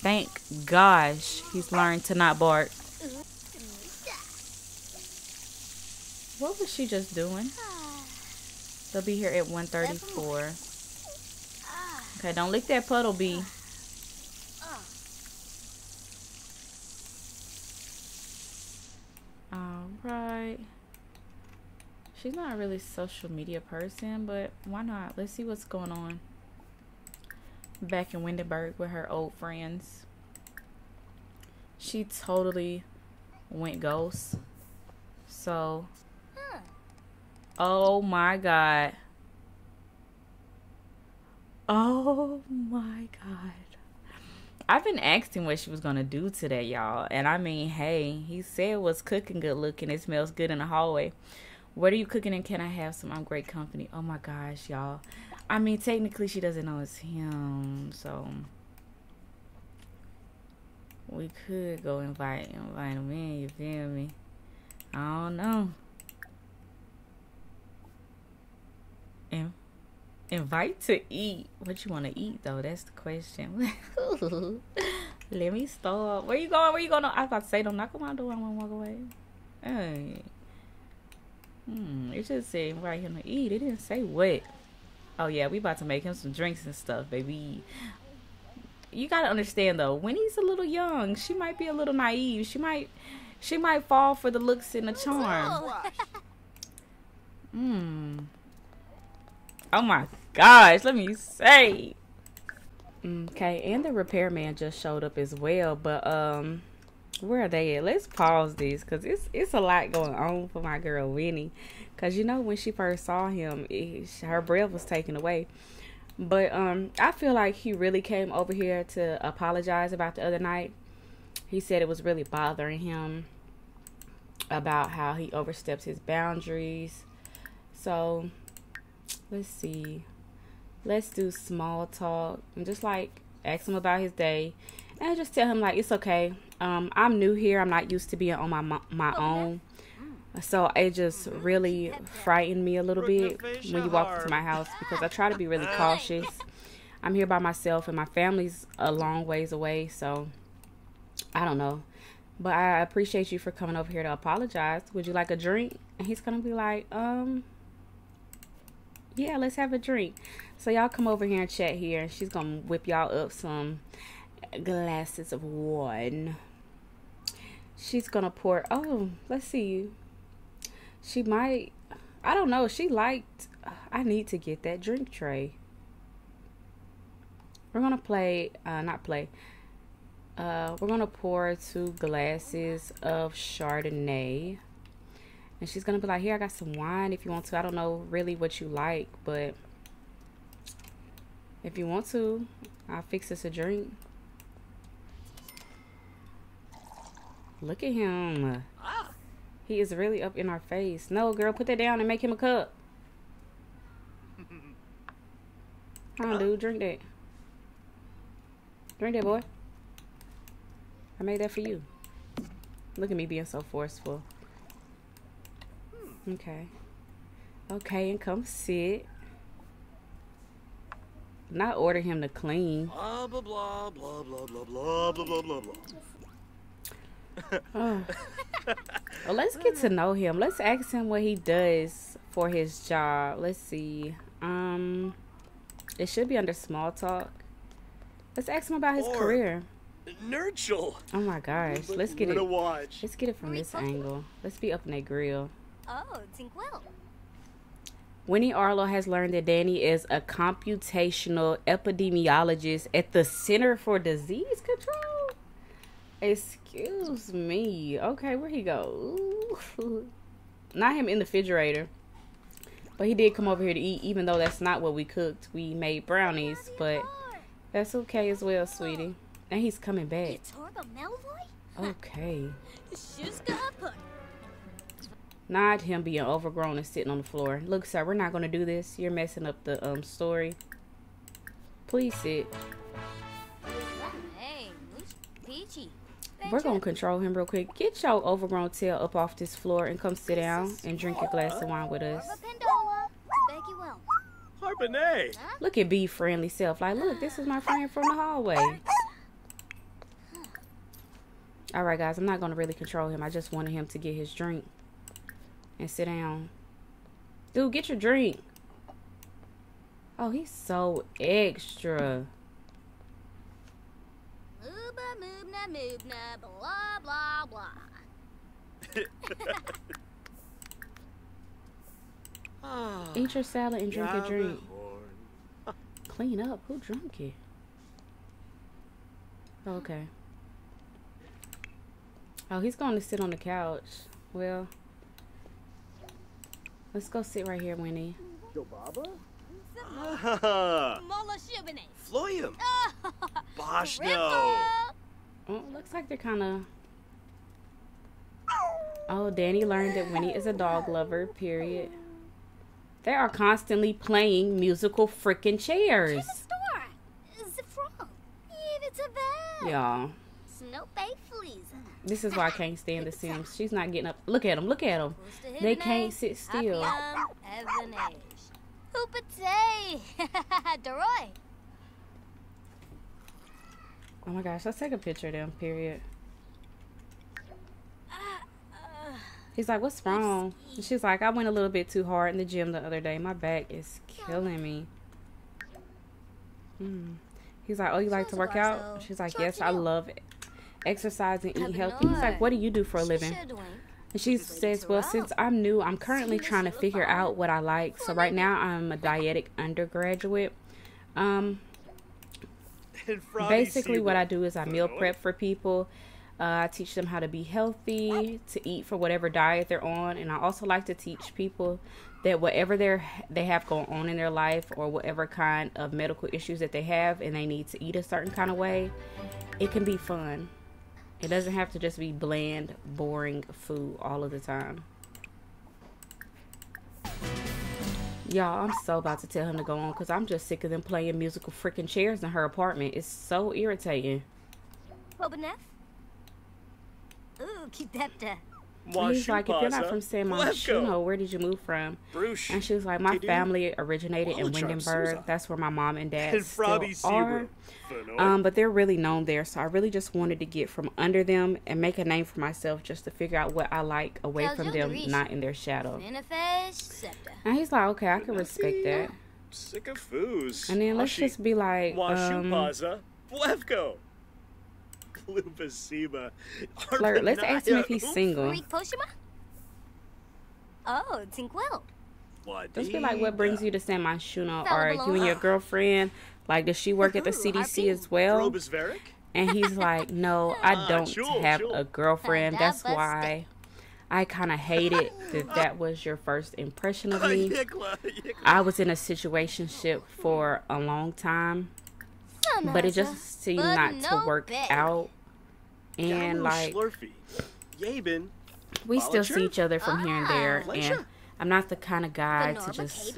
Thank gosh he's learned to not bark. What was she just doing? They'll be here at 1:34. Okay, don't lick that puddle, B. Alright. She's not really a social media person, but why not? Let's see what's going on back in Windenburg with her old friends. She totally went ghost. So, oh my God. Oh my God. I've been asking what she was gonna do today, y'all. And I mean, hey, he said what's cooking good looking. It smells good in the hallway. What are you cooking and can I have some? I'm great company. Oh my gosh, y'all. I mean, technically she doesn't know it's him. So we could go invite him in, you feel me? I don't know. Invite to eat. What you want to eat though? That's the question. Let me stop. Where you going? Where you going? I was about to say, don't knock on my door. I want to walk away. Hey. It just said invite him to eat. It didn't say what. Oh yeah, we about to make him some drinks and stuff, baby. You gotta understand though, Winnie's a little young. She might be a little naive. She might fall for the looks and the charm. Oh my gosh, let me say. Okay, and the repairman just showed up as well, but where are they at? Let's pause this because it's a lot going on for my girl Winnie. Because you know when she first saw him, her breath was taken away. But I feel like he really came over here to apologize about the other night. He said it was really bothering him about how he overstepped his boundaries. So let's see. Let's do small talk and just like ask him about his day and just tell him like it's okay. I'm new here. I'm not used to being on my own. So it just really frightened me a little bit when you walk into my house because I try to be really cautious. I'm here by myself and my family's a long ways away. So I don't know. But I appreciate you for coming over here to apologize. Would you like a drink? And he's going to be like, yeah, let's have a drink. So y'all come over here and chat here. She's going to whip y'all up some glasses of wine. She's going to pour, oh, let's see. She might, I don't know. She liked, I need to get that drink tray. We're going to play, not play. We're going to pour 2 glasses of Chardonnay. And she's going to be like, here, I got some wine if you want to. I don't know really what you like, but if you want to, I'll fix us a drink. Look at him. He is really up in our face. No, girl, put that down and make him a cup. Come on, dude, drink that. Drink that, boy. I made that for you. Look at me being so forceful. Okay. Okay, and come sit. Not order him to clean. Blah, blah, blah, blah, blah, blah, blah, blah, blah, blah. Oh. Well, let's get to know him. Let's ask him what he does for his job. Let's see. It should be under small talk. Let's ask him about his career. Nerdshell. Oh my gosh. Let's get it. Watch. Let's get it from this angle. Let's be up in that grill. Oh, Tinkwell. Winnie Arlo has learned that Danny is a computational epidemiologist at the Center for Disease Control. Excuse me. Okay, where he go? Ooh. Not him in the refrigerator. But he did come over here to eat, even though that's not what we cooked. We made brownies, but that's okay as well, sweetie. And he's coming back. Okay. Shuska put. Not him being overgrown and sitting on the floor. Look, sir, we're not gonna do this. You're messing up the story. Please sit. Hey, peachy. We're gonna control him real quick. Get your overgrown tail up off this floor and come sit down and drink your glass of wine with us. Pendola. Becky well. Harpene. Look at B friendly self. Like, look, this is my friend from the hallway. Alright guys, I'm not gonna really control him. I just wanted him to get his drink and sit down. Dude, get your drink. Oh, he's so extra. Mooba, moobna, blah, blah, blah. Eat your salad and drink your drink. Horn. Clean up. Who drunk it? Okay. Oh, he's going to sit on the couch. Well, let's go sit right here, Winnie. Yo, Baba? Ah, Mola shibine. Floyum. Bosh no. Oh, looks like they're kind of... Oh, Danny learned that Winnie is a dog lover, period. They are constantly playing musical freaking chairs. Store. The frog. It's a bad. Y'all, Snow bay fleas. this is why I can't stand the Sims. She's not getting up. Look at them. Look at them. They can't sit still. Hoopatay. Deroy. Oh my gosh, let's take a picture of them, period. He's like, what's wrong? And she's like, I went a little bit too hard in the gym the other day. My back is killing me. He's like, oh, you like to work out? She's like, yes, I love it. Exercise and eat healthy. He's like, what do you do for a living? And she says, well, since I'm new, I'm currently trying to figure out what I like. So right now I'm a dietetic undergraduate. Basically what I do is I meal prep for people. I teach them how to be healthy, to eat for whatever diet they're on. And I also like to teach people that whatever they have going on in their life, or whatever kind of medical issues that they have and they need to eat a certain kind of way, it can be fun. It doesn't have to just be bland, boring food all of the time. Y'all, I'm so about to tell him to go on because I'm just sick of them playing musical freaking chairs in her apartment. It's so irritating. Bobanef. Ooh, Kidepta. He's like, if you're not from San Marino, where did you move from? And she was like, my family originated in Windenburg. That's where my mom and dad still are. But they're really known there. So I really just wanted to get from under them and make a name for myself, just to figure out what I like away from them, not in their shadow. And he's like, okay, I can respect that. Sick of foos. And then let's just be like, Flirt, let's ask him if he's single. Oh, Tinkwell. Just be like, what brings you to San Marino? Or you and your girlfriend, like, does she work at the CDC as well? And he's like, no, I don't have a girlfriend. That's why I kind of hated that was your first impression of me. I was in a situationship for a long time, but it just seemed not to work out. And like, we still see each other from here and there, and I'm not the kind of guy to just,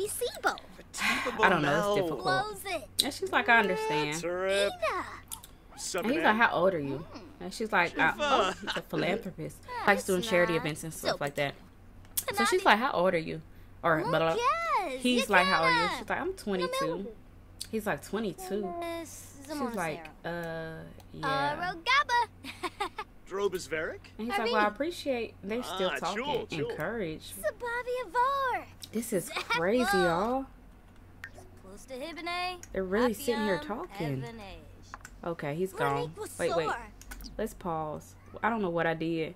I don't know, it's difficult. And she's like, I understand. And he's like, how old are you? And she's like, oh, he's a philanthropist. Likes doing charity events and stuff like that. So she's like, how old are you? Or but he's like, how old are you? She's like, I'm 22. He's like, 22. She's like, yeah. Drobisveric? And he's like, well, I appreciate they're still talking. Encouraged. This is crazy, y'all. They're really sitting here talking. Okay, he's gone. Wait. Let's pause. I don't know what I did,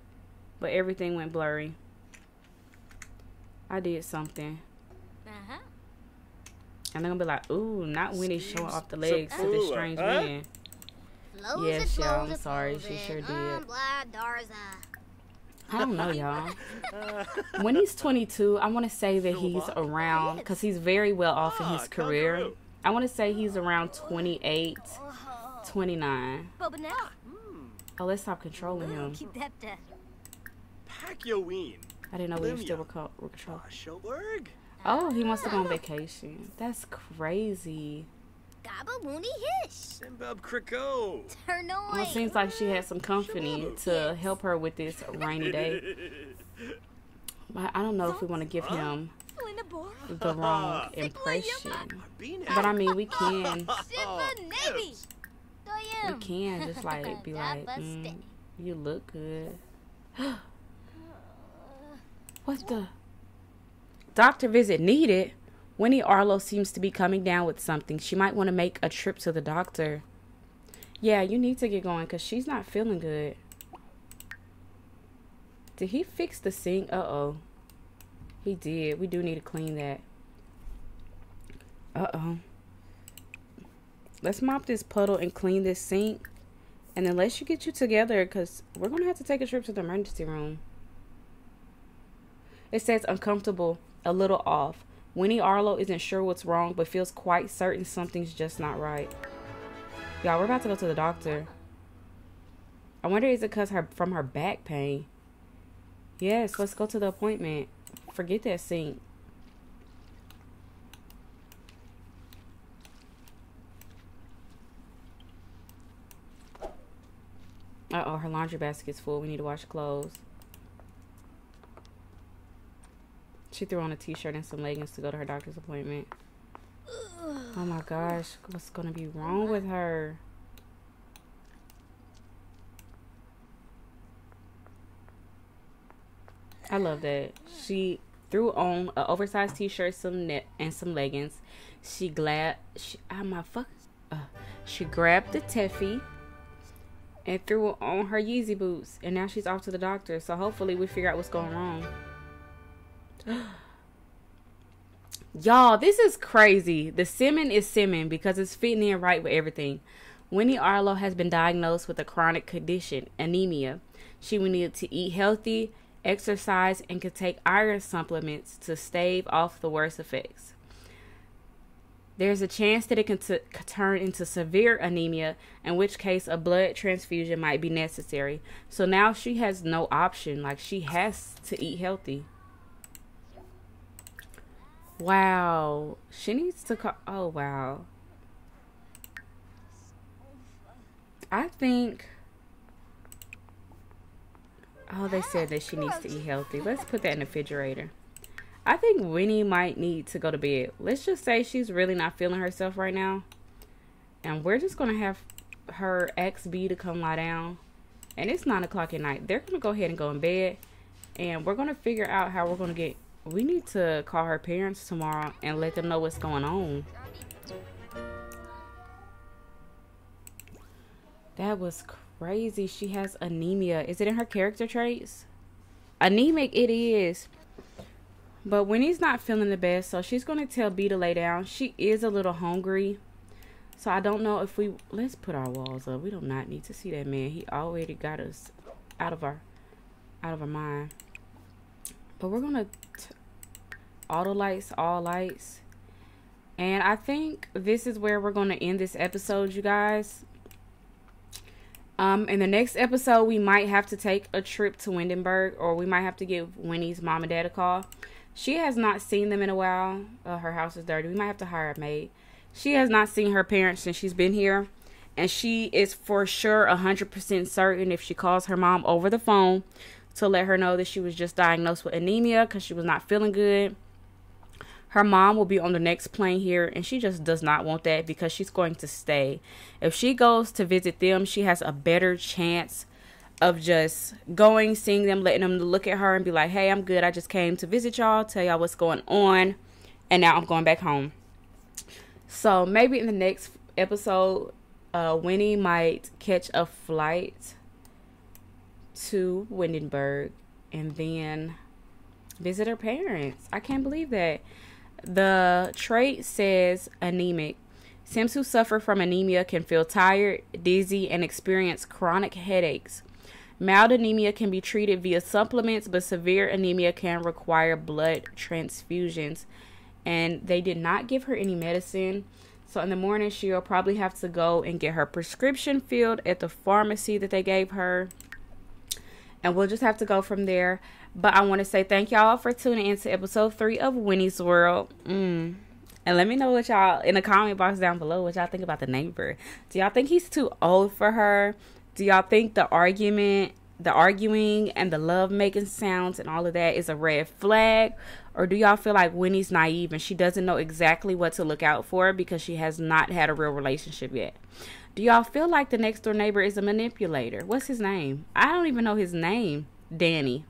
but everything went blurry. I did something. And they're gonna be like, ooh, not Winnie showing off the legs to this strange man. Yes, y'all, I'm sorry. She sure did. I don't know, y'all. When he's 22, I want to say that he's around, because he's very well off in his career. I want to say he's around 28, 29. Oh, let's stop controlling him. Keep that Packoween. I didn't know we were still controlling. Bashelberg. Oh, he wants to go on vacation. That's crazy. Gabba Woony Hish. Simbab Crico. Turn Well, away. it seems like she had some company to help her with this rainy day. But I don't know if we want to give him the wrong impression. But I mean, we can. We can just like be like, you look good. What the? Doctor visit needed. Winnie Arlo seems to be coming down with something. She might want to make a trip to the doctor. Yeah, you need to get going because she's not feeling good. Did he fix the sink? Uh-oh. He did. We do need to clean that. Uh-oh. Let's mop this puddle and clean this sink. And then let's get you together because we're going to have to take a trip to the emergency room. It says uncomfortable, a little off. Winnie Arlo isn't sure what's wrong, but feels quite certain something's just not right. Y'all, we're about to go to the doctor. I wonder, is it because from her back pain? Yes, let's go to the appointment. Forget that sink. Uh-oh, her laundry basket's full. We need to wash clothes. She threw on a t-shirt and some leggings to go to her doctor's appointment. Oh my gosh, what's gonna be wrong with her? I love that. She threw on an oversized t-shirt, and some leggings. She grabbed the Teffy and threw on her Yeezy boots, and now she's off to the doctor. So hopefully we figure out what's going wrong. Y'all, this is crazy. The simming is simming because it's fitting in right with everything. Winnie Arlo has been diagnosed with a chronic condition, anemia. She will need to eat healthy, exercise, and could take iron supplements to stave off the worst effects. There's a chance that it can turn into severe anemia, in which case a blood transfusion might be necessary. So now she has no option. Like, she has to eat healthy. Wow. She needs to call. Oh, wow. I think. Oh, they said that she needs to eat healthy. Let's put that in the refrigerator. I think Winnie might need to go to bed. Let's just say she's really not feeling herself right now. And we're just going to have her ex-B to come lie down. And it's 9 o'clock at night. They're going to go ahead and go in bed. And we're going to figure out how we're going to get... We need to call her parents tomorrow and let them know what's going on. That was crazy. She has anemia. Is it in her character traits? Anemic it is. But Winnie's not feeling the best, so she's going to tell B to lay down. She is a little hungry. So I don't know if we... Let's put our walls up. We do not need to see that man. He already got us out of our mind. But we're going to... Auto lights, all lights. And I think this is where we're going to end this episode, you guys. In the next episode, we might have to take a trip to Windenburg, or we might have to give Winnie's mom and dad a call. She has not seen them in a while. Her house is dirty. We might have to hire a maid. She has not seen her parents since she's been here. And she is for sure 100% certain if she calls her mom over the phone to let her know that she was just diagnosed with anemia because she was not feeling good. Her mom will be on the next plane here, and she just does not want that because she's going to stay. If she goes to visit them, she has a better chance of just going, seeing them, letting them look at her and be like, hey, I'm good. I just came to visit y'all, tell y'all what's going on, and now I'm going back home. So maybe in the next episode, Winnie might catch a flight to Windenburg and then visit her parents. I can't believe that. The trait says anemic. Sims who suffer from anemia can feel tired, dizzy, and experience chronic headaches. Mild anemia can be treated via supplements, but severe anemia can require blood transfusions. And they did not give her any medicine. So in the morning, she'll probably have to go and get her prescription filled at the pharmacy that they gave her. And we'll just have to go from there. But I want to say thank y'all for tuning into episode 3 of Winnie's World. And let me know what y'all, in the comment box down below, what y'all think about the neighbor. Do y'all think he's too old for her? Do y'all think the arguing and the love making sounds and all of that is a red flag? Or do y'all feel like Winnie's naive and she doesn't know exactly what to look out for because she has not had a real relationship yet? Do y'all feel like the next door neighbor is a manipulator? What's his name? I don't even know his name. Danny.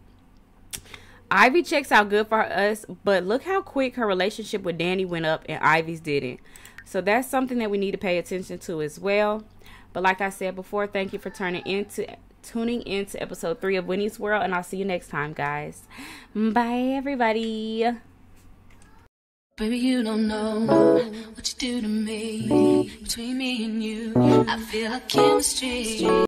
Ivy checks out good for us, but look how quick her relationship with Danny went up and Ivy's didn't. So that's something that we need to pay attention to as well. But like I said before, thank you for tuning into episode 3 of Winnie's World, and I'll see you next time, guys. Bye, everybody. Baby, you don't know what you do to me. Between me and you, I feel like chemistry.